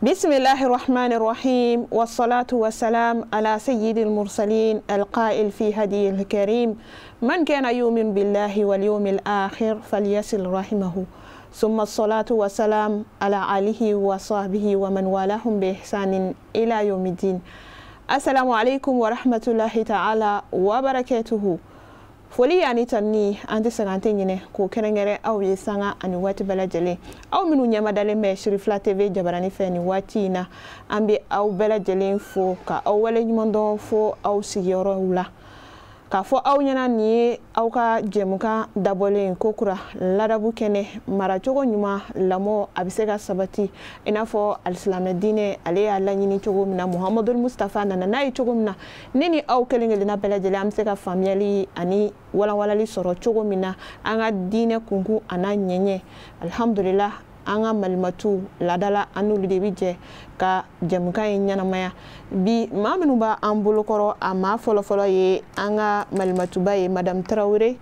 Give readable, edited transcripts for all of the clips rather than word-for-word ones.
بسم الله الرحمن الرحيم والصلاة والسلام على سيد المرسلين القائل في هديه الكريم من كان يؤمن بالله واليوم الآخر فليصل رحمه ثم الصلاة والسلام على آله وصحبه ومن والاهم بإحسان إلى يوم الدين. السلام عليكم ورحمة الله تعالى وبركاته. foli yani tanni anti sangante nyine ko kerengere aw ye sanga ani wati belajele aw minu nyama dale me Shirifla TV jabarani feni wati na ambi aw belajele fo ka aw wale nyimondo fo aw sigiyoro wula ka fo aw nyana ni aw ka jemuka dabole kokura ladabu kene mara jogo nyuma lamo abisega sabati ina fo alislam dine ale ala nyini jogo mina Muhammadul Mustafa nana nay jogo mina nini aw kelengeli na belajele amsega family ani wala wala li soro jogo mina anga dine kungu ana nyenye alhamdulillah anga malmatu ladala anu lidebije ka jamuka nyana maya bi maminu ba ambulu koro ama folo ye anga malmatu baye madam Traoré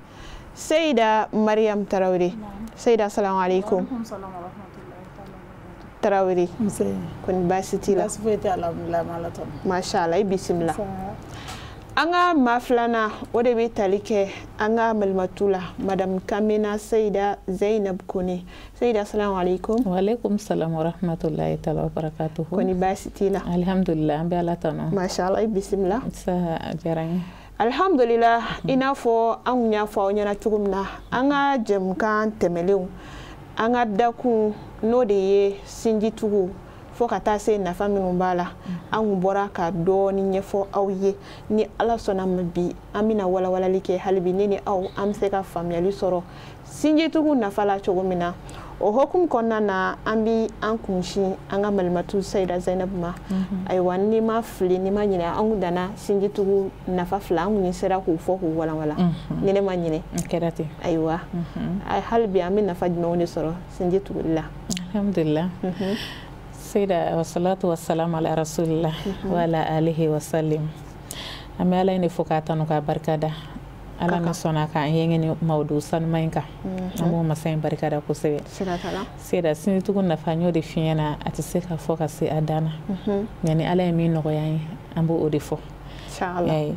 Sayida Mariam Traoré. Sayida assalamu alaikum. Traoré kun basiti la mashallah bismillah anga maflana wode be talike anga malmatula madam Kamina Sayida Zainab Kone. Sayida assalamu alaikum. Wa alaikum salam wa rahmatullahi ta'ala wa barakatuh. Koni basitila Alhamdulillah be ala tano mashallah bismillah sa jarang alhamdulillah ina fo an nya fo nyana tugumna anga jemkan temelew anga daku no de ye sinji tugu fo kata se na faminu bala an bora ka do ni nyefo awye ni ala sona mabi amina wala wala like halbi ni aw am se ka family soro sinji tugu na fala chogomina o hokum konna na ambi an kunshi anga malmatu Sayida Zainab ma ay wanni ma fli ni ma nyina an dana sinji tugu na fa fla an ni sera ku fo ku wala wala ni ne ma nyine kerati aywa ay halbi amina fajma woni soro sinji tugu la alhamdulillah Sayida wa salatu wa salam ala rasulillah wa ala alihi wa sallim amala ni fukata no ka barkada ala na sona ka yengeni mawdu san mainka amu masain barkada ko sebe Sayida sin tugun na fanyo de fiena atise ka foka se adana yani ala mi no ko yayi ambu odifo inshallah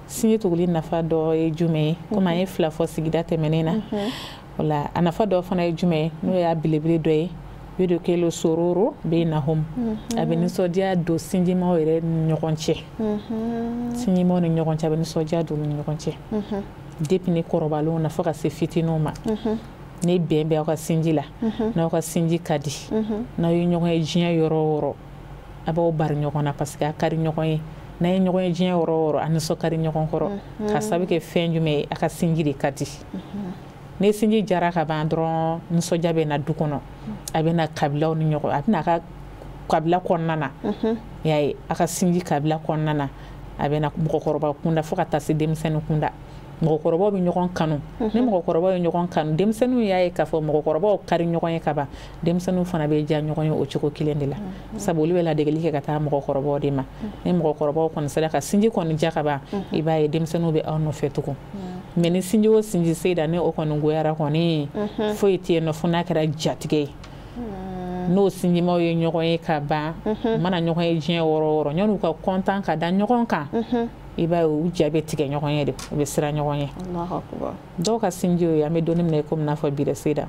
sin tuguli na fa do e jume kuma e fla fo sigida temenena wala ana fa do fana e jume no ya bilibili doye bido kelo sororo be na hom abeni sodia do sinji ma were nyokonche sinji mo no nyokonche abeni sodia do nyokonche depuis ni korobalo na faka se fitino ma ne bembe aka sinji la na aka sinji kadi na yo nyokon e jian yoro abo bar nyokona parce que akari nyokon na e nyokon e jian yoro an so kari nyokon koro ka sabe ke fenjume aka sinji de kadi ne sinji jara ka bandron nso jabe na dukono abena kabila ni nyoko abena ka kabila konnana yayi aka sinji kabila konnana abena mukokoroba kunda foka tasi demsenu kunda mukokoroba bi nyokon kanu ne mukokoroba bi nyokon kanu demsenu yayi ka fo mukokoroba kari nyokon kaba demsenu fana be ja nyokon o chiko kilendila saboli wela degeli ke kata mukokoroba de ma ne mukokoroba kon sala ka sinji kon jakaba ibaye demsenu be onno fetuko meni sinji o sinji Sayida ne o kono goyara koni fo ite no funa kara jatige no sinji ma yo nyokon ka ba mana nyokon jien woro nyonu ka kontan ka da nyokon kan iba o jabe tige nyokon ye de be sira nyokon ye Allahu akbar do ka sinji o ya me donim ne ko na fa bi de Sayida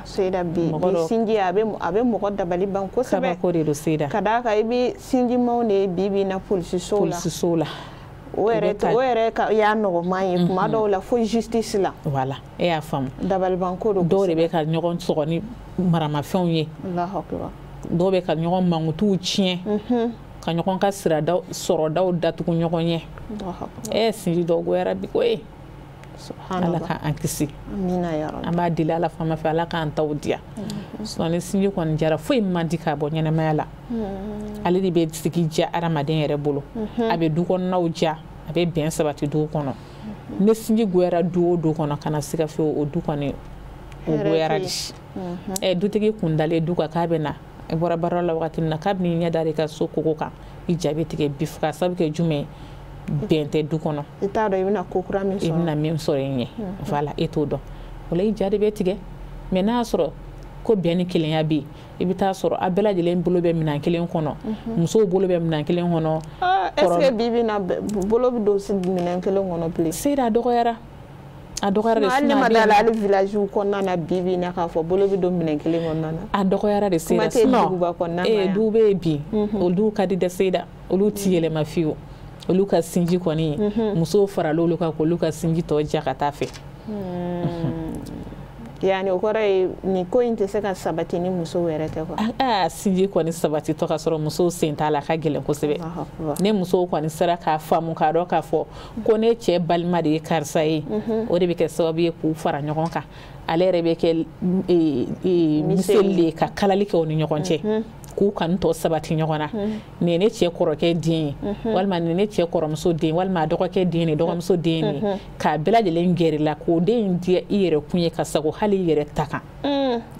Sayida bi sinji abe mo da bali ban ko sebe ko de do Sayida kada ka ibi sinji ma ne bibi na police sola were ka ya no mai kuma do la fo justice la voilà e ya fam dabal banko do re be ka nyogon sogoni marama fenye Allahu akbar do be ka nyogon mangutu chien ka nyogon ka sira da soro da datugo nyogon ye Allahu akbar sinji do go era bi ko subhanallah ka ankisi amina ya rabbi ama dilala fama fa la kan tawdiya so ne sinji kon jara fo mandika bo nyene mayala ali di be sigi ja aramaden yere bolo abe du kon nawja abe ben sabati du kono ne sinji goera du kono kana siga fe o du kono o goera di du tigi kundale du ka kabena e bora barala wakati na kabni nya dare ka soko ka ijabe tigi bifka sabke jume bente du kono ita do ibina kokura min so yenye voilà eto do wala ijabe be tigi mena soro ko bɛn ni kelenya bɛ i bɛ taa sɔrɔ a bɛɛ lajɛlen bolo bɛ minɛn kelen kɔnɔ musow bolo bɛ minɛn kelen kɔnɔ est-ce que bibi na bolo bɛ don minɛn kelen kɔnɔ bilen Seyda a dɔgɔyara de hali ma da la hali village kɔnɔna na bibi na k'a fɔ bolo bɛ don minɛn kelen kɔnɔna na a dɔgɔyara de Seyda sinon du bɛ bi olu ka di dɛ Seyda olu ti yɛlɛma fiyewu olu ka sinji kɔni musow farala olu kan k'olu ka sinji tɔ ja ka taa fɛ yani o kɔrɔ ye ni ko in tɛ se ka sabati ni musow yɛrɛ tɛ quoi sinji kɔni sabati tɔ ka sɔrɔ musow sen t'a la ka gɛlɛn kosɛbɛ ne musow kɔni sera k'a faamu k'a dɔn k'a fɔ ko ne cɛ balima de ye karisa ye o de bɛ kɛ sababu ye k'u fara ɲɔgɔn kan ale yɛrɛ bɛ kɛ miseli de ye ka kalali kɛ o ni ɲɔgɔn cɛ k'u kanu tɔ sabati ɲɔgɔn na nin ye ne cɛ kɔrɔkɛ den ye walima nin ye ne cɛ kɔrɔmuso den walima a dɔgɔkɛ den ni dɔgɔmuso den ni k'a bɛɛ lajɛlen gɛrɛ la k'o den in di i yɛrɛ kun ye ka sago hali i yɛrɛ ta kan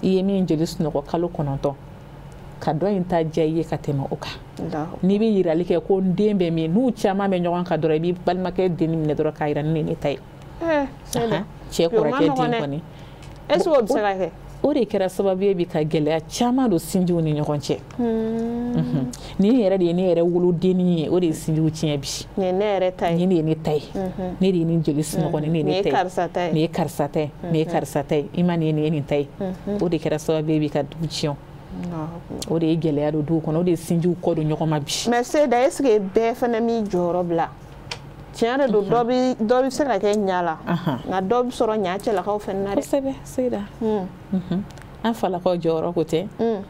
i ye min jeli sunɔgɔ kalo 9 ka dɔ in ta diya i ye ka tɛmɛ o kan n'i bɛ yirali kɛ ko n den bɛ min n'u caman bɛ ɲɔgɔn kan dɔrɔn i b'i balimakɛ den minɛ dɔrɔn k'a yira ni ne ta ye cɛ kɔrɔkɛ den kɔni est-ce que o bɛ se ka kɛ o de kɛra sababu ye bi ka gɛlɛya caman don sinjiw ni ɲɔgɔn cɛ nin yɛrɛ de ye ne yɛrɛ wolodenni ye o de ye sinjiw tiɲɛ bi nin ne yɛrɛ ta ye nin de ye ne ta ye ne de ye nin jeli sunɔgɔ nin de ye ne ta ye nin ye karisa ta ye nin ye karisa ta ye i ma nin ye nin ye nin ta ye o de kɛra sababu ye bi ka dugu tiɲɛ o de ye gɛlɛya don dugu kɔnɔ o de ye sinjiw kɔ don ɲɔgɔn ma bi mais Seyda est-ce que bɛɛ fana mi jɔyɔrɔ bila tiɲɛ de don dɔ bɛ se ka kɛ ɲa la nka dɔ bɛ sɔrɔ ɲa cɛlakaw fana na dɛ kosɛbɛ Seyda an falakaw jɔyɔrɔ ko tɛ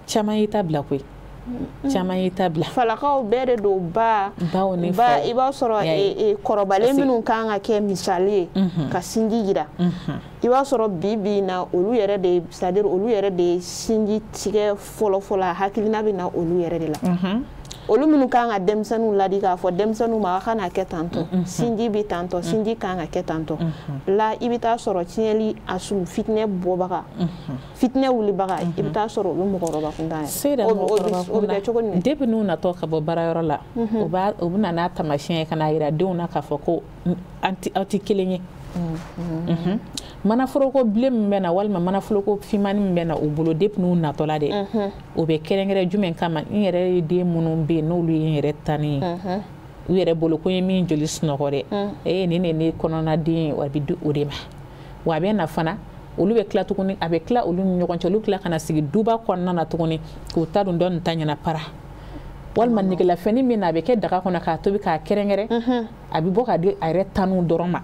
caman y'i ta bila koyi caman y'i ta bila falakaw bɛɛ de don baw ni fa i b'a sɔrɔ kɔrɔbalen minnu kan ka kɛ misali ye ka sinji jira i b'a sɔrɔ bi na olu yɛrɛ de c'est-à-dire olu yɛrɛ de sinji tigɛ fɔlɔ hakilina bɛ na olu yɛrɛ de la olu minnu kan ka denmisɛnninw ladi k'a fɔ denmisɛnninw ma a kana kɛ tantɔ sinji bɛ tantɔ sinji kan ka kɛ tantɔ la i bɛ taa sɔrɔ tiɲɛli a su fitinɛ bɔbaga fitinɛ wulibaga i bɛ taa sɔrɔ olu mɔgɔkɔrɔba kunda Seyda o bɛ kɛ cogo di depuis n'u natɔ ka bɔ baarayɔrɔ la u bɛ na n'a taamasiyɛn ye ka n'a yira denw na k'a fɔ ko aw tɛ kelen ye manaforoko bilen min bɛ na walima manaforoko finmani min bɛ na u bolo depuis n'u natɔla dɛ o bɛ kɛrɛnkɛrɛn jumɛn kama n yɛrɛ ye den minnu bɛ yen n'olu ye n yɛrɛ tani ye u yɛrɛ bolo ko n ye min joli sunɔgɔ dɛ nin de ne kɔnɔna den ye wa a bɛ di o de ma wa a bɛ na fana olu bɛ tila tuguni a bɛ tila olu ni ɲɔgɔn cɛ olu tila kana sigi duba kɔnɔna na tuguni k'u ta dun dɔ nin ta ɲɛna para walima negelafɛnni min na a bɛ kɛ daga kɔnɔ k'a tobi k'a kɛrɛnkɛrɛn a bɛ bɔ k'a di a yɛrɛ tanu dɔrɔn ma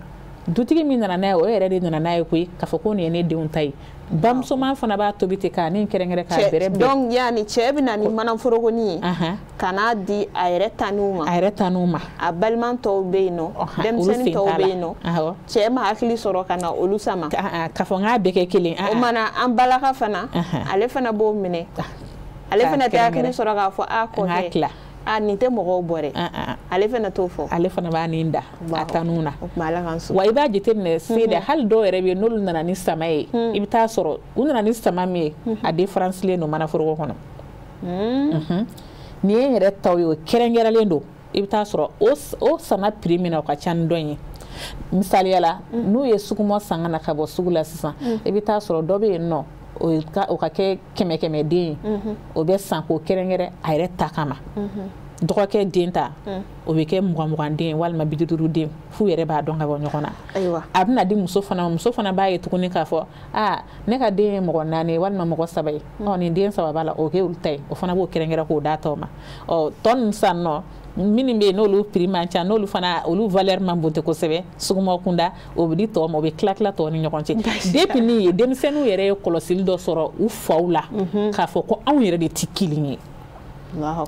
dutigi min nana n'a ye o yɛrɛ de nana n'a ye koyi k'a fɔ ko nin ye ne denw ta ye bamusoman fana b'a tobi ten k'a ni kɛrɛnkɛrɛn k'a bɛrɛ bɛn donc yani cɛ bɛ na ni manaforokonin ye ka n'a di a yɛrɛ tanuw ma a balima tɔw bɛ yen nɔ denmisɛnnin tɔw bɛ yen nɔ cɛ ma hakili sɔrɔ ka na olu sama k'a fɔ n k'a bɛɛ kɛ kelen o mana an balaka fana ale fana b'o minɛ ale fana tɛ hakili sɔrɔ k'a fɔ a kɔkɛ nin tɛ mɔgɔw bɔ dɛ ale fana t'o fɔ ale fana b'a nin da a tanu na wa i b'a jateminɛ Seyda hali dɔw yɛrɛ bɛ yen n'olu nana ni sama ye i bɛ taa sɔrɔ u nana ni sama min ye a différencielen don manaforoko kɔnɔ nin ye n yɛrɛ taw ye o kɛrɛnkɛrɛnlen don i bɛ taa sɔrɔ o sama prix min na o ka ca ni dɔ in ye misaliya la n'u ye sugumɔ san ka na ka bɔ sugu la sisan i bɛ taa sɔrɔ dɔ bɛ yen nɔ o ka kɛ 100 den ye o bɛ san k'o kɛrɛnkɛrɛn a yɛrɛ ta kama dɔgɔkɛ den ta o bɛ kɛ 20 den walima 50 den f'u yɛrɛ b'a dɔn ka bɔ ɲɔgɔn na a bɛna di muso fana b'a ye tuguni k'a fɔ ne ka den ye mɔgɔ 4 walima mɔgɔ 3 ye nin den 3 b'a la o kɛ olu ta ye o fana b'o kɛrɛnkɛrɛn k'o d'a tɔw ma tɔ ninnu san nɔ minnu bɛ yen n'olu prix man ca n'olu fana olu valeur man bon tɛ kosɛbɛ sugumɔ kunda o bɛ di tɔw ma o bɛ tila tɔw ni ɲɔgɔn cɛ depuis nin ye denmisɛnninw yɛrɛ ye kɔlɔsili dɔ sɔrɔ u faw la k'a fɔ ko anw yɛrɛ de tɛ kelen ye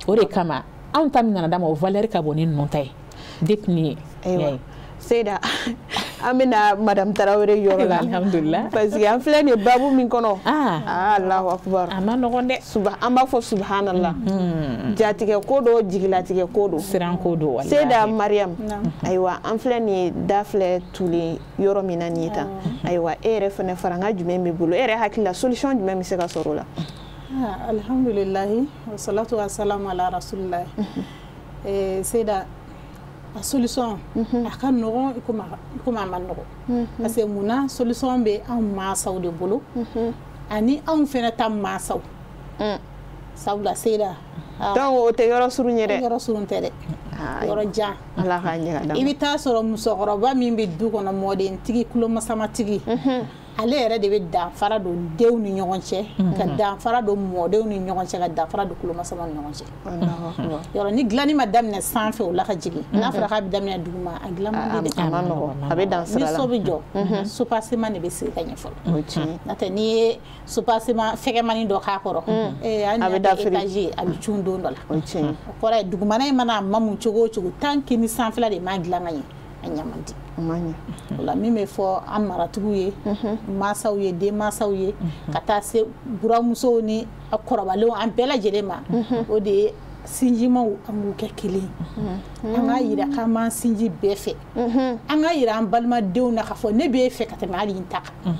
o de kama anw ta min nana d'a ma o valeur ka bon ni ninnu ta ye depuis nin ye Seyda an bɛna Madame Tarawele yɔrɔ la alhamdulillah parce que an filɛ nin babu min kɔnɔ Allahu akbar a ma nɔgɔn dɛ an b'a fɔ subhanallah jatigɛ ko do jigilatigɛ ko do siran ko do wallahi Seyda Mariam ayiwa an filɛ nin da filɛ tulen yɔrɔ min na nin tan ayiwa e yɛrɛ fana faranga jumɛn b'i bolo e yɛrɛ hakili la solution jumɛn bɛ se ka sɔrɔ o la alhamdulillah wa salatu wa salam ala rasulillah Seyda a solution a ka nɔgɔn komi a ma nɔgɔn parce que munna solution bɛ anw mansaw de bolo ani anw fɛnɛ ta maasaw sabula Seyda donc o tɛ yɔrɔ surun ye dɛ yɔrɔ surun tɛ dɛ yɔrɔ jan Ala k'a ɲɛ ka d'an ma i bɛ taa sɔrɔ musokɔrɔba min bɛ du kɔnɔ mɔdentigi kulomasamatigi ale yɛrɛ de bɛ danfara don denw ni ɲɔgɔn cɛ ka danfara don mɔdenw ni ɲɔgɔn cɛ ka danfara don kulomasama ni ɲɔgɔn cɛ yɔrɔ ni dilanni ma daminɛ sanfɛ o la ka jigin n'a fɔra k'a bɛ daminɛ duguma a dilan man di dɛ a ma nɔgɔn a bɛ dan sira la ni so bɛ jɔ supasema de bɛ sigi ka ɲɛ fɔlɔ n'o tɛ n'i ye supasema fɛgɛmani dɔ k'a kɔrɔ a bɛ da etazi a bɛ cun don dɔ la o kɔrɔ ye dugumana in mana mamu cogo o cogo tant que ni sanfɛla de ma dilan ka ɲɛ a ɲɛ man di o la min bɛ fɔ an maratigiw ye mansaw ye denmansaw ye ka taa se buramusow ni kɔrɔbalenw an bɛɛ lajɛlen ma o de ye sinjimaw an k'u kɛ kelen an k'a yira k'an b'an sinji bɛɛ fɛ an k'a yira an balimadenw na k'a fɔ ne b'e fɛ ka tɛmɛ hali n ta kan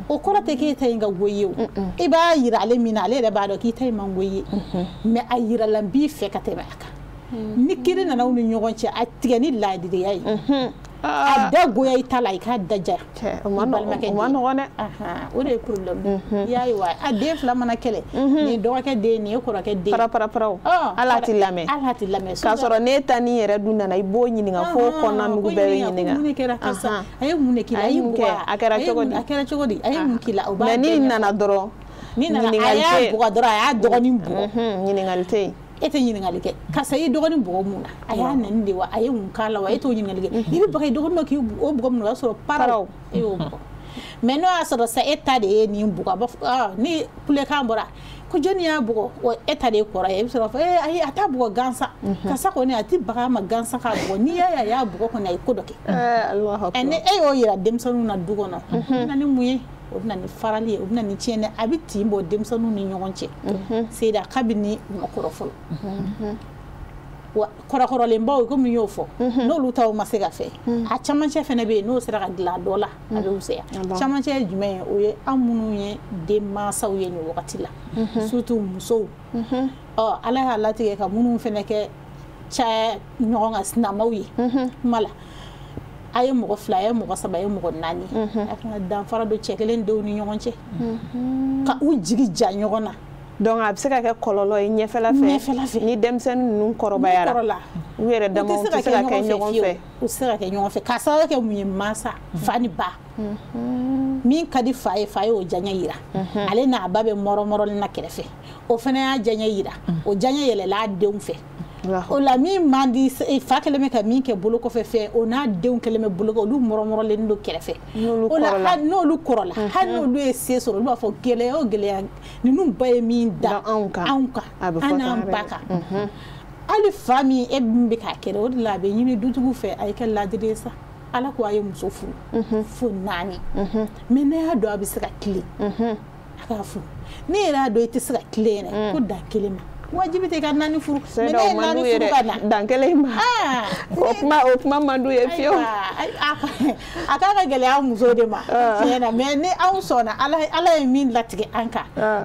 o kɔrɔ tɛ k'e ta in ka go ye o i b'a yira ale min na ale yɛrɛ b'a dɔn k'i ta in man go ye mais a yirala n b'i fɛ ka tɛmɛ a kan ni kiri nana aw ni ɲɔgɔn cɛ a tigɛ ni ladiriya ye a da goya i ta la i k'a daja o ma nɔgɔn dɛ o de ye problème i y'a ye wa a den fila mana kɛlɛ nin ye dɔgɔkɛ den nin ye kɔrɔkɛ den paraparaw ala t'i lamɛn k'a sɔrɔ n'e ta ni yɛrɛ dun nana i b'o ɲininka fo kɔnɔna nugu bɛɛ bɛ ɲininka mun de kɛra karisa a ye mun de k'i la a ye mun kɛ a kɛra cogo di a ye mun k'i la o b'a mais n'i nana dɔrɔn a y'a bugɔ dɔrɔn a y'a dɔgɔnin bugɔ ɲininkali tɛ yen e tɛ ɲininkali kɛ karisa i dɔgɔnin bugɔ mun na a y'a nɛni de wa a ye mun k'a la wa e t'o ɲininkali kɛ i bɛ baga i dɔgɔnin dɔ k'i o bugɔ mun na o y'a sɔrɔ paraw e y'o bugɔ mais n'o y'a sɔrɔ sa e ta de ye nin bugɔ a b'a fɔ ni kulekan bɔra ko jɔnni y'a bugɔ wa e ta de ye kɔrɔ ye i bɛ sɔrɔ fɔ ayi a t'a bugɔ gansan karisa kɔni a tɛ baga ma gansan k'a bugɔ n'i y'a ye a y'a bugɔ kɔni a ye ko dɔ kɛ ni e y'o yira denmisɛnninw na du kɔnɔ o bɛ na ni mun ye o bɛ na ni farali ye o bɛ na ni tiɲɛni a bɛ tin bɔ denmisɛnninw ni ɲɔgɔn cɛ Seyda kabini u ma kɔrɔ fɔlɔ wa kɔrɔkɔrɔlenbaw komi y'o fɔ n'olu taw ma se ka fɛ a camancɛ fana bɛ yen n'o sera ka dilan dɔ la a bɛ wusaya camancɛ ye jumɛn ye o ye an minnu ye denmansaw ye nin wagati la surtout musow ala y'a latigɛ ka minnu fana kɛ caya ɲɔgɔn kan sinamaw ye kuma la a ye mɔgɔ fila a ye mɔgɔ saba a ye mɔgɔ naani a kana danfara don cɛ kelen denw ni ɲɔgɔn cɛ ka u jigi ja ɲɔgɔn na donc a bɛ se ka kɛ kɔlɔlɔ ye ɲɛfɛla fɛ ni denmisɛnnin ninnu kɔrɔbayara u yɛrɛ damaw tɛ se ka kɛ ɲɔgɔn fɛ u tɛ se ka kɛ ɲɔgɔn fɛ k'a sababu kɛ mun ye mansa fa ni ba min ka di fa ye o jaɲɛ yira ale n'a ba bɛ mɔrɔmɔrɔli na kɛrɛfɛ o fana y'a jaɲɛ yira o jaɲɛ yɛlɛla a denw fɛ o la min man di fa kɛlen bɛ ka min kɛ bolo kɔfɛ fɛ o n'a denw kɛlen bɛ bolo kɔ olu mɔrɔmɔrɔlen don kɛrɛfɛ o la n'olu kɔrɔla hali n'olu ye se sɔrɔ olu b'a fɔ gɛlɛya o gɛlɛya ninnu ba ye min da anw kan an n'an ba kan hali fa min e min bɛ k'a kɛ o de la a bɛ ɲini dutigiw fɛ a ye kɛ ladiri ye sa ala ko a ye muso furu fo 4 mais ne y'a dɔn a bɛ se ka tilen a k'a furu ne yɛrɛ y'a dɔn i tɛ se ka tilen yɛrɛ ko dan kelen ma wajibi tɛ ka 4 furu mais ne ye 4 furu ka na dan kelen ma o kuma man d'u ye fiyewu a k'a ka gɛlɛya muso de ma tiɲɛna mais ni anw sɔnna ala ye min latigɛ an kan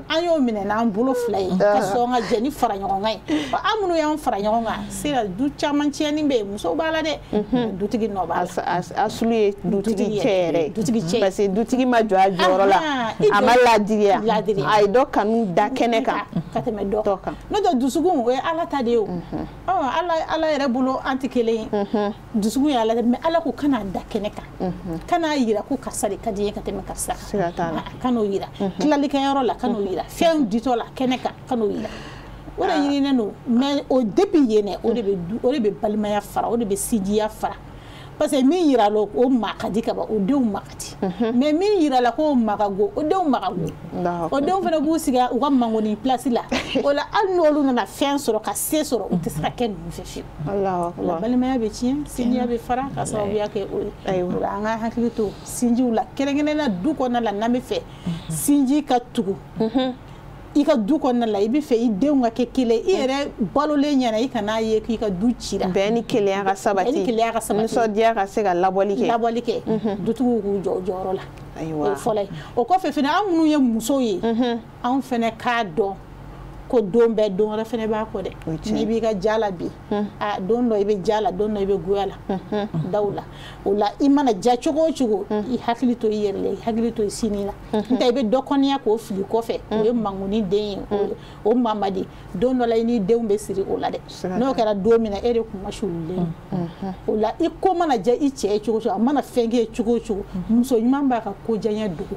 an y'o minɛ n'an bolo fila ye ka sɔn ka jɛ ni fara ɲɔgɔn kan ye an minnu y'an fara ɲɔgɔn kan sera du caman tiɲɛni bɛ yen musow b'a la dɛ dutigi nɔ b'a la asulu ye dutigi cɛ yɛrɛ parce que dutigi ma jɔ a jɔyɔrɔ la a ma ladiriya a ye dɔ kanu da kɛnɛ kan ka tɛmɛ dɔ kan n'o tɛ dusukun o ye ala ta de ye o ala yɛrɛ bolo an tɛ kelen ye dusukun ye ala mais ala ko kana da kɛnɛ kan kana yira ko karisa de ka di ye ka tɛmɛ karisa kan kan'o yira tilalikɛyɔrɔ la kan'o yira fɛn ditɔ la kɛnɛ kan kan'o yira o de ɲininen don mais o depuis yen dɛ o de bɛ balimaya fara o de bɛ sinjiya fara parce que min yira la o ma ka di ka ban o denw ma ka di mais min yira la ko ma ka go o denw ma ka go o denw fana b'u sigi u ka mangoni place la o la hali n'olu nana fɛn sɔrɔ ka se sɔrɔ u tɛ se ka kɛ ninnu fɛ fiyewu balimaya bɛ tiɲɛ sinjiya bɛ fara ka sababuya kɛ o ye o la an ka hakili to sinjiw la kɛrɛnkɛrɛnnenya du kɔnɔna la n'an bɛ fɛ sinji ka tugu i ka du kɔnɔna la i bɛ fɛ i denw ka kɛ kelen i yɛrɛ balolen ɲɛna i kan'a ye k'i ka du cira bɛn ni kelenya ka sabati nisɔndiya ka se ka labɔli kɛ dutigiw k'u jɔ jɔyɔrɔ la o ye fɔlɔ ye o kɔfɛ fana an minnu ye musow ye anw fana k'a dɔn ko don bɛɛ don wɛrɛ fɛnɛ b'a kɔ dɛ n'i b'i ka jala bi a don dɔ i bɛ jala don dɔ i bɛ goya la daw la o la i mana ja cogo o cogo i hakili to i yɛrɛ la i hakili to i sini la nta i bɛ dɔ kɔniya k'o fili kɔfɛ o ye mangoni den ye o mamadi don dɔ la i n'i denw bɛ siri o la dɛ n'o kɛra don min na e de kun ma sulilen o la i ko mana ja i cɛ ye cogo o cogo a mana fɛn kɛ cogo o cogo muso ɲuman b'a ka ko diyaɲɛ dogo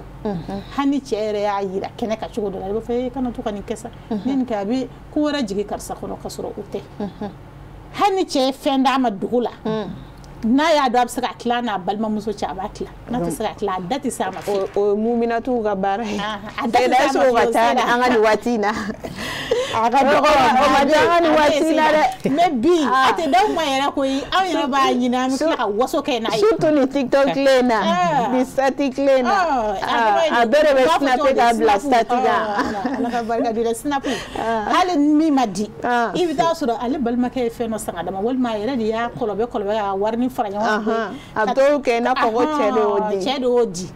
hali cɛ yɛrɛ y'a yira kɛnɛ ka cogo dɔ la i b'a fɔ e kana to ka nin kɛ sa ni nin kɛ a bɛ ko wɛrɛ jigin karisa kɔnɔ ka sɔrɔ o tɛ hali ni cɛ ye fɛn d'a ma dugu la n'a y'a dɔn a bɛ se ka tila n'a balimamuso cɛ a b'a tila n'a tɛ se ka tila a da tɛ s'a ma fɛ o ye muminatuw ka baara ye a da tɛ s'a ma ka taa an ka nin waati in na a ka dɔgɔ o ma diya an ka nin waati in na dɛ mais bi a tɛ d'aw ma yɛrɛ koyi anw yɛrɛ b'a ɲini an bɛ tila ka waso kɛ n'a ye surtout ni TikTok tile in na ni sati tile in na a bɛɛ de bɛ snaper k'a bila stati kan ala ka barika don dɛ snap hali min ma di i bɛ taa sɔrɔ ale balimakɛ ye fɛn dɔ san ka d'a ma walima a yɛrɛ de y'a kɔlɔbɛ k'a wari ni fara ɲɔgɔn kan a dɔw kɛ i n'a fɔ ko cɛ de y'o di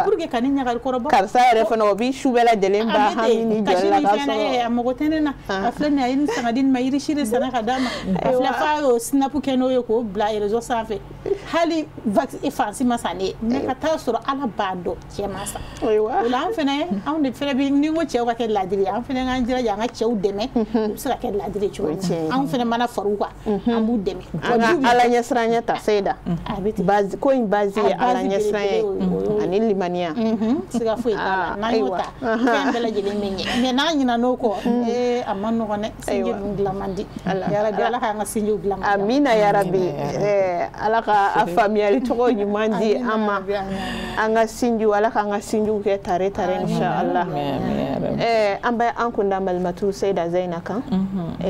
pour que ka ni ɲagali kɔrɔbɔ karisa yɛrɛ fana o bi su bɛɛ lajɛlen ba hami ni jɔli la k'a sɔrɔ a mago tɛ ne na a filɛ nin ye a ye nin san ka di nin ma yiri si de sanna ka d'a ma a filɛ f'a y'o snap kɛ n'o ye k'o bila réseau sanfɛ hali fansi ma san ne ye mais ka taa sɔrɔ ala b'a dɔn cɛ ma san o la anw de fɛnɛ bi ni n ko cɛw ka kɛ ladiri ye an fɛnɛ k'an jilaja an ka cɛw dɛmɛ u bɛ se ka kɛ ladiri cogo min na anw fɛnɛ mana far'u kan an b'u dɛmɛ an ka ala ɲɛsiranya ta Seyda ko in base ye ala ɲɛsiranya ye ani limaniya siga foyi t'a la n'an y'o ta fɛn bɛɛ lajɛlen bɛ ɲɛ mais n'an ɲina n'o kɔ a ma nɔgɔn dɛ sinji ninnu dilan man di yarabi ala k'an ka sinjiw dilan man di amina yarabi ala ka a faamuyali cogo ɲuman di an ma an ka sinjiw ala k'an ka sinjiw kɛ tare tare inshallah an bɛ an kunda malimatu Seyda Zeyna kan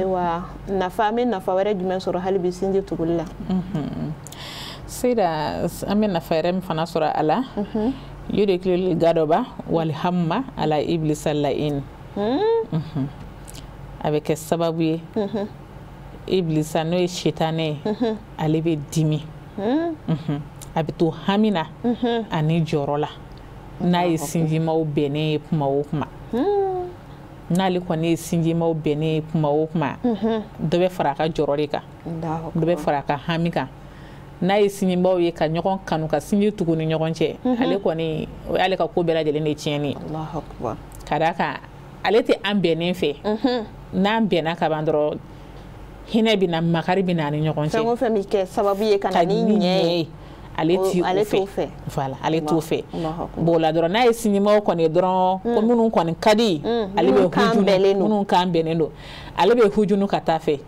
wa nafa an bɛ nafa wɛrɛ jumɛn sɔrɔ hali bi sinji tuguli la Seyda an bɛ nafa yɛrɛ min fana sɔrɔ a la yudkhilul gadoba wal hamma ala iblisa la'in a bɛ kɛ sababu ye iblisa n'o ye sitanɛ ye ale bɛ dimi a bɛ to hami na ani jɔrɔ la n'a ye sinjimaw bɛnnen ye kuma o kuma n'ale kɔni ye sinjimaw bɛnnen ye kuma o kuma dɔ bɛ fara a ka jɔrɔ de kan dɔ bɛ fara a ka hami kan n'a ye sinjimaw ye ka ɲɔgɔn kanu ka sinji tugu ni ɲɔgɔn cɛ ale kɔni o y'ale ka ko bɛɛ lajɛlen de tiɲɛni ye ka d'a kan ale tɛ an bɛnnen fɛ n'an bɛnna ka ban dɔrɔn hinɛ bɛ na makari bɛ na ni ɲɔgɔn cɛ fɛn o fɛn bɛ kɛ sababu ye ka na ni ɲɛ ye ale t'o fɛ voilà ale t'o fɛ bon la dɔrɔn n'a ye sinjimaw kɔni dɔrɔn ko minnu kɔni ka di ale bɛ hujunu minnu kan bɛnnen don ale bɛ hujunu ka taa fɛ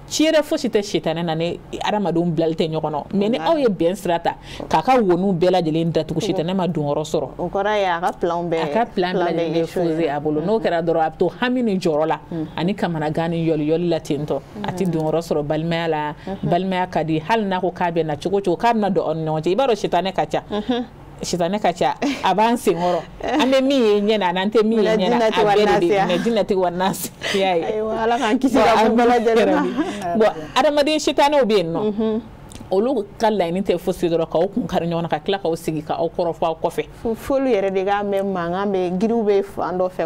ci yɛrɛ fosi tɛ sitanɛ na ni adamadenw bilali tɛ ɲɔgɔn na mais ni aw ye bɛn sira ta k'a ka woniw bɛɛ lajɛlen datugu sitanɛ ma don yɔrɔ sɔrɔ o kɔrɔ ye a ka plan bɛɛ lajɛlen fose a bolo n'o kɛra dɔrɔn a bɛ to hami ni jɔrɔ la ani kamanagan ni yɔliyɔli la tentɔ a tɛ don yɔrɔ sɔrɔ balimaya la balimaya ka di hali n'a ko k'a bɛ na cogo cogo k'a bɛna don aw ni ɲɔgɔn cɛ i b'a dɔn sitanɛ ka ca sitanɛ ka ca a b'an senkɔrɔ an bɛ min ye ɲɛ na n'an tɛ min ye ɲɛ na a bɛɛ de bɛ jinɛti wa nasi y'a ye ala k'an kisi ka bɔ bɛɛ lajɛlen ma bon adamaden sitanɛw bɛ yen nɔ olu ka laɲini tɛ fosi dɔrɔn k'aw kun kari ɲɔgɔn na ka tila k'aw sigi k'aw kɔrɔfɔ aw kɔfɛ f'olu yɛrɛ de k'a mɛn mankan bɛ giriw bɛ fan dɔ fɛ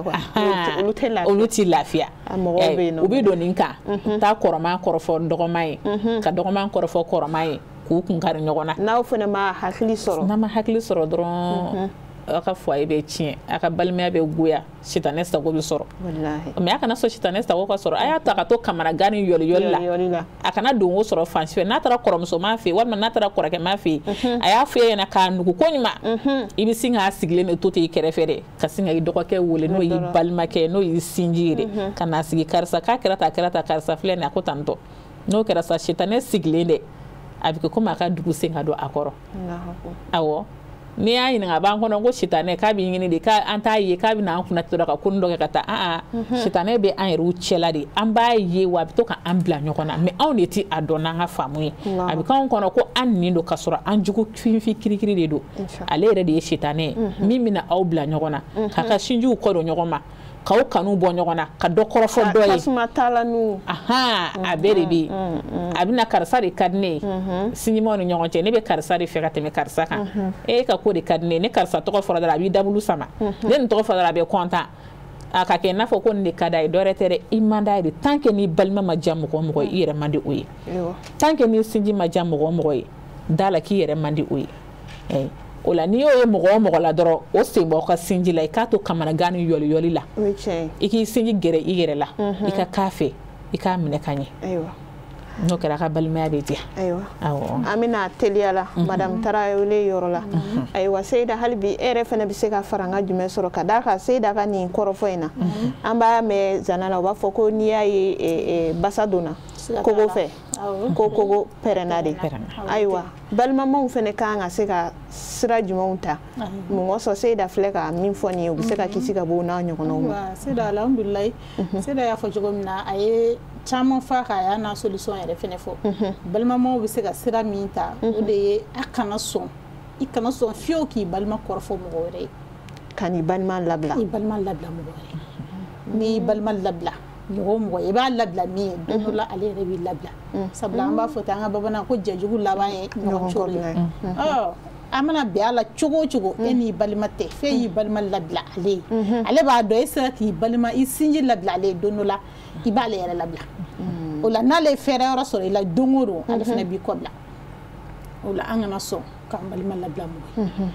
olu tɛ lafiya mɔgɔw bɛ yen nɔ u bɛ don nin kan taa kɔrɔman kɔrɔfɔ dɔgɔman ye ka dɔgɔman kɔrɔfɔ kɔrɔman ye k'u kun kari ɲɔgɔn na n'aw fana ma hakili sɔrɔ n'a ma hakili sɔrɔ dɔrɔn aw ka foyer bɛ tiɲɛ aw ka balimaya bɛ goya sitanɛ sago bɛ sɔrɔ mais a kana sɔn sitanɛ sago ka sɔrɔ a y'a ta ka to kamanagan ni yɔliyɔli la a kana don o sɔrɔ fan si fɛ n'a taara kɔrɔmusoman fɛ yen walima n'a taara kɔrɔkɛman fɛ yen a y'a fɔ e ɲɛna k'a nugu ko ɲuman i bɛ sin k'a sigilen de to ten i kɛrɛfɛ dɛ ka sin ka i dɔgɔkɛ wele n'o y'i balimakɛ n'o y'i sinji ye dɛ ka n'a sigi karisa k'a kɛra ta karisa filɛ nin ye a ko tantɔ n'o kɛra sa sitanɛ sigilen dɛ a bɛ kɛ komi a ka dugu sen ka don a kɔrɔ awɔ n'i y'a ɲininka a b'an kɔnɔ ko sitanɛ k'a bɛ ɲini de k'an t'a ye k'a bɛ n'an kunna tora ka ko dɔ kɛ ka taa sitanɛ bɛ an yɛrɛw cɛla de an b'a ye wa a bɛ to k'an bila ɲɔgɔn na mais anw de tɛ a dɔn n'an ka faamu ye a bɛ k'anw kɔnɔ ko an nin don ka sɔrɔ an jugu finfin kirikiri de don ale yɛrɛ de ye sitanɛ ye min bɛna aw bila ɲɔgɔn na k'a ka sinjiw kɔ don ɲɔgɔn ma k'aw kanu bɔ ɲɔgɔn na ka dɔ kɔrɔfɔ dɔ ye tasuma tala nu a bɛɛ de bɛ yen a bɛna karisa de ka di ne ye sinjimaw ni ɲɔgɔn cɛ ne bɛ karisa de fɛ ka tɛmɛ karisa kan e ka ko de ka di ne ye ne karisa tɔgɔ fɔra dɔrɔn a b'i dabulu sama ne nin tɔgɔ fɔra dɔrɔn a bɛ kɔntan a ka kɛ n'a fɔ ko nin de ka d'a ye dɔ wɛrɛ tɛ dɛ i man d'a ye de tant que ni balima ma diya mɔgɔ o mɔgɔ ye i yɛrɛ man di o ye tant que ni sinji ma diya mɔgɔ o mɔgɔ ye da la k'i yɛrɛ man di o ye o la n'i y'o ye mɔgɔ o mɔgɔ la dɔrɔn o sen bɔ ka sinji la i k'a to kamanagan ni yɔli la i k'i sinji gɛrɛ i yɛrɛ la i ka k'a fɛ i k'a minɛ ka ɲɛ n'o kɛra ka balimaya bɛ diya an bɛna teliya la madame Tarawele yɔrɔ la ayiwa Seyida hali bi e yɛrɛ fana bɛ se ka fara n ka jumɛn sɔrɔ ka d'a kan Seyida ka nin kɔrɔfɔ in na an b'a mɛn zana la u b'a fɔ ko n'i y'a ye basa donna kogo fɛ ko kogo pɛrɛnna de ayiwa balimamaw fana kan ka se ka sira jumɛnw ta mun kɔsɔn Seyida filɛ ka min fɔ nin ye u bɛ se ka kisi ka bɔ o n'a ɲɔgɔnnaw ma Seyida alhamdulilayi Seyida y'a fɔ cogo min na a ye caman fa k'a y'a n'a solution yɛrɛ fɛnɛ fɔ balimamaw bɛ se ka sira min ta o de ye a kana sɔn i kana sɔn fiyewu k'i balima kɔrɔfɔ mɔgɔ wɛrɛ ye ka n'i balima labila i balima labila mɔgɔ wɛrɛ n'i balima labila mɔgɔ o mɔgɔ i b'a labila min ye don dɔ la ale yɛrɛ b'i labila sabula an b'a fɔ ten an ka bamanankan ko jɛjugu laban ye ɲɔgɔn cori ye an mana bɛn a la cogo o cogo e n'i balima tɛ f'e y'i balima labila ale ye ale b'a dɔn e sera k'i balima i sinji labila ale ye don dɔ la i b'ale yɛrɛ labila o la n'ale ye fɛɛrɛ yɔrɔ sɔrɔ i la don o don ale fana b'i kɔ bila o la an kana sɔn k'an balima labila mɔgɔ ye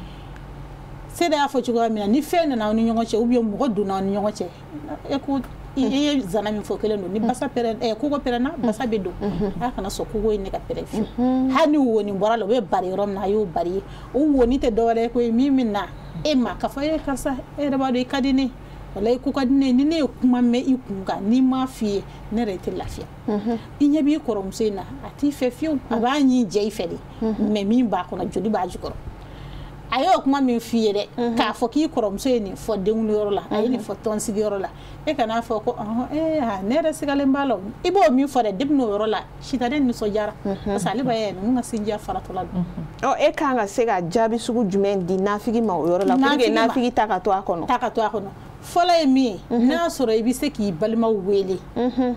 Seyida y'a fɔ cogoya min na ni fɛn nana aw ni ɲɔgɔn cɛ ou bien mɔgɔ donna aw ni ɲɔgɔn cɛ i ye zana min fɔ kelen don ni basa kogo pɛrɛnna basa bɛ don a kana sɔn kogo in ne ka pɛrɛn fiyewu hali ni woni bɔra la o bɛ bari yɔrɔ min na a y'o bari ye o woni tɛ dɔwɛrɛ ye ko ye min bɛ na e ma k'a fɔ e karisa e yɛrɛ b'a dɔn i ka di ne wala i ko ka di ne ni ne ye kuma mɛn i kun kan n'i m'a f'i ye ne yɛrɛ tɛ lafiya i ɲɛ b'i kɔrɔmuso in na a t'i fɛ fiyewu a b'a ɲi jɛ i fɛ de mais min b'a kɔnɔ joli b'a jukɔrɔ a y'o kuma min f'i ye dɛ k'a fɔ k'i kɔrɔmuso ye nin fɔ denwuliyɔrɔ la a ye nin fɔ tɔnsigiyɔrɔ la e kan'a fɔ ko ne yɛrɛ sigalen b'a la i b'o min fɔ dɛ depuis n'o yɔrɔ la sitanɛ nisɔndiyara parce que ale b'a ye ninnu ka sinjiya faratɔla don e kan ka se ka jaabi sugu jumɛn di nafigi ma o yɔrɔ la pour que nafigi ta ka to a kɔnɔ fɔlɔ ye min ye n'a sɔrɔ i bɛ se k'i balimaw wele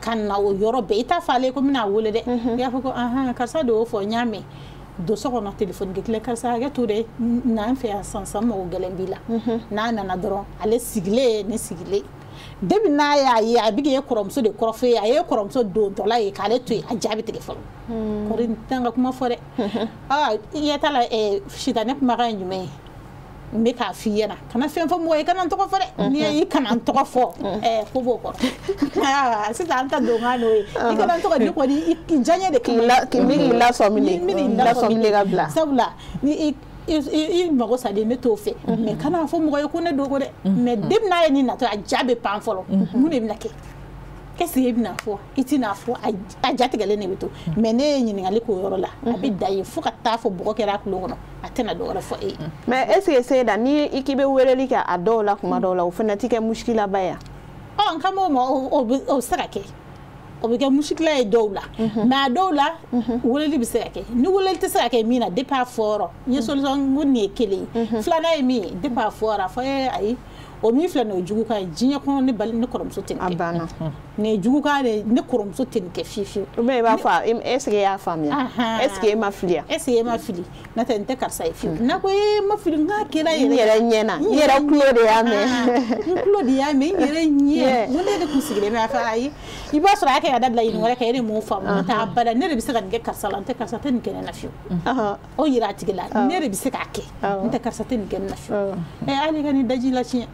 ka na o yɔrɔ bɛɛ i t'a fɔ ale ko n bɛna wele dɛ i y'a fɔ ko karisa de y'o fɔ n y'a mɛn don so kɔnɔ téléphone kelen karisa hakɛ to dɛ n'an fɛ yan san mɔgɔ gɛlɛn b'i la n'a nana dɔrɔn ale sigilen ne sigilen depuis n'a y'a ye a bɛ k'e kɔrɔmuso de kɔrɔfɔ ye a ye kɔrɔmuso don tɔla ye k'ale to yen a jaabi tigɛ fɔlɔ kɔri t'an ka kuma fɔ dɛ i ɲɛ t'a la sitanɛ kumakan ye jumɛn ye n bɛ k'a f'i ɲɛna kana fɛn fɔ mɔgɔ ye kana n tɔgɔ fɔ dɛ n'i y'i kana n tɔgɔ fɔ ko b'o kɔrɔ sisan an ta don ka n'o ye i kana n tɔgɔ di kɔni i diyaɲɛ de k'i lasɔminen ka bila sabula ni i mago saden ne t'o fɛ mais kana fɔ mɔgɔ ye ko ne dogo dɛ mais depuis n'a ye nin natɔ a ja bɛ pan fɔlɔ mun de bɛna kɛ qu'est-ce que i bɛna fɔ i tɛna fɔ a jatigɛlen de bɛ to mais ne ye ɲininkali k'o yɔrɔ la a bɛ da ye fo ka taa fɔ bɔgɔ kɛra a tulo kɔnɔ a tɛna dɔ wɛrɛ fɔ e ye mais est ce que Seyida ni i k'i bɛ weleli kɛ a dɔw la kuma dɔw la o fana tɛ kɛ muskilaba ye n kan b'o ma o bɛ se ka kɛ o bɛ kɛ muskila ye dɔw la mais a dɔw la weleli bɛ se ka kɛ ni weleli tɛ se ka kɛ min na depuis a fɔyɔrɔ n ye solution ko nin ye kelen ye filanan ye min ye depuis a fɔyɔrɔ a fɔ ayi o min filɛ nin ye jugukan ye diɲɛ kɔnɔ ne kɔrɔmuso tɛ nin kɛ a banna nin ye jugukan de ne kɔrɔmuso tɛ nin kɛ fiyewu fiyewu ou bien i b'a fɔ est ce que e y'a faamuya est ce que e ma fili yan est ce que e ma fili n'o tɛ nin tɛ karisa ye fiyewu n'a ko e ma fili n k'a kɛra n yɛrɛ ɲɛ na n yɛrɛ tulo de y'a mɛn n tulo de y'a mɛn n yɛrɛ ɲɛ n ne de kun sigilen bɛ a fɛ ayi i b'a sɔrɔ a kɛ ka dabila ɲini wɛrɛ kɛ e de m'o faamu n'o tɛ a bada ne de bɛ se ka nin kɛ karisa la n tɛ karisa tɛ nin kɛ ne na fiyewu o yira a tigi la ne de bɛ se k'a kɛ n tɛ karisa tɛ nin kɛ ne na fiyewu hali ka nin daji la tiɲɛ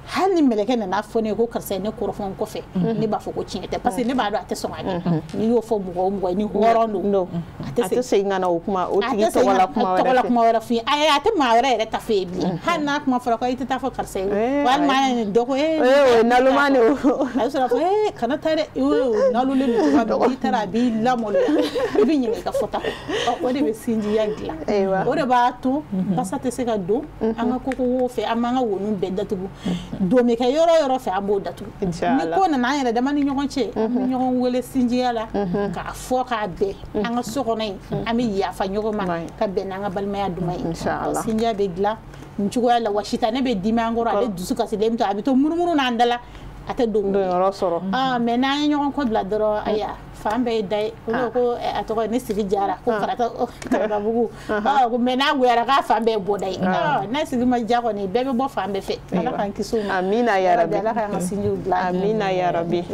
hali ni mɛlɛkɛ nana fɔ ne ko karisa ye ne kɔrɔfɔ n kɔfɛ ne b'a fɔ ko tiɲɛ tɛ parce que ne b'a dɔn a tɛ sɔn ka kɛ n'i y'o fɔ mɔgɔ o mɔgɔ ni hɔrɔn don a tɛ segin ka na o kuma o tigi tɔgɔla kuma wɛrɛ f'i ye a tɛ maa wɛrɛ yɛrɛ ta fɔ ye bilen hali n'a kuma fɔra ko i tɛ taa fɔ karisa ye walima a ye nin dɔ ko o naloma de o a bɛ sɔrɔ fɔ kana taa dɛ o nalolen don cogoya dɔ n'i taara a b'i lamɔloya i bɛ ɲinɛ i ka fɔta o de bɛ sinjiya dilan o de b'a to basa tɛ se ka don an ka kokowo fɛ an b'an ka woniw bɛɛ datugu don bɛ kɛ yɔrɔ yɔrɔ fɛ an b'o datugu ni ko nana an yɛrɛ dama ni ɲɔgɔn cɛ an bɛ ɲɔgɔn wele sinjiya la k'a fɔ k'a bɛn an ka so kɔnɔ yen an bɛ yafa ɲɔgɔn ma ka bɛn n'an ka balimaya duman ye sinjiya bɛ dilan nin cogoya la wa sitanɛ bɛ dimi an kɔrɔ ale dusu kasilen bɛ to a bɛ to munumunu n'an da la a tɛ don yɔrɔ sɔrɔ mais n'an ye ɲɔgɔn kɔ bila dɔrɔn aya fan bɛɛ da ko a tɔgɔ ne sigi jara ko Karatabugu ko mais n'a goyara k'a fan bɛɛ bɔ da ye n'a sigi ma ja kɔni bɛɛ bɛ bɔ fan bɛɛ fɛ ala k'an kisi o ma amina ya rabi ala k'an ka sinjiw dilan amina ya rabi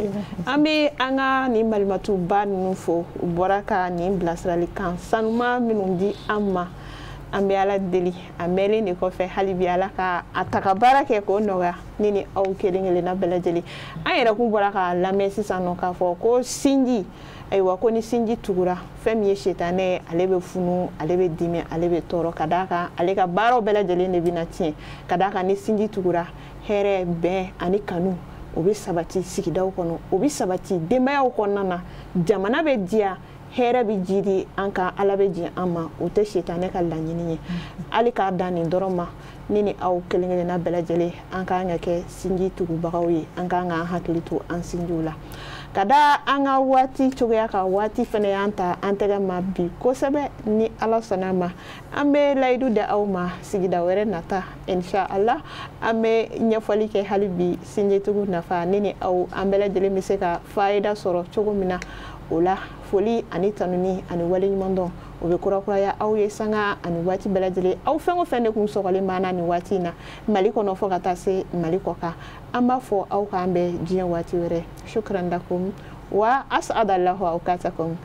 an bɛ an ka nin balimatuba ninnu fo u bɔra ka nin bilasiralikan sanuma minnu di an ma an bɛ ala deli a mɛnlen de kɔfɛ hali bi ala ka a ta ka baara kɛ k'o nɔgɔya ne ni aw kelen kelenna bɛɛ lajɛlen an yɛrɛ kun bɔra ka lamɛn sisan nɔ k'a fɔ ko sinji ayiwa ko ni sinji tugura fɛn min ye setanɛ ye ale bɛ funu ale bɛ dimi ale bɛ tɔɔrɔ ka d'a kan ale ka baaraw bɛɛ lajɛlen de bɛna tiɲɛ ka d'a kan ni sinji tugura hɛrɛ bɛn ani kanu o bɛ sabati sigidaw kɔnɔ o bɛ sabati denbayaw kɔnɔna na jamana bɛ diya hɛrɛ bɛ jidi an ka ala bɛ jɛ an ma o tɛ setanɛ ka laɲini ye hali k'a dan nin dɔrɔn ma ne ni aw kelen kelenna bɛɛ lajɛlen an k'an ka kɛ sinji tugubagaw ye an k'an k'an hakili to an sinjiw la ka da an ka waati cogoya ka waati fana y'an ta an tɛgɛ ma bi kosɛbɛ ni ala sɔnna ma an bɛ layidu da aw ma sigida wɛrɛ nata inshallah an bɛ ɲɛfɔli kɛ hali bi sinjitigiw nafa ne ni aw an bɛɛ lajɛlen bɛ se ka fayida sɔrɔ cogo min na o la foli ani tanuni ani waleɲuman dɔn o bɛ kurakuraya aw ye sanga ani waati bɛɛ lajɛlen aw fɛn o fɛn de kun sɔgɔlen b'an ni waati in na mali kɔnɔ fɔ ka taa se mali kɔ kan an b'a fɔ aw k'an bɛɛ diɲɛ waati wɛrɛ shukran lakum wa as'adallahu awqatakum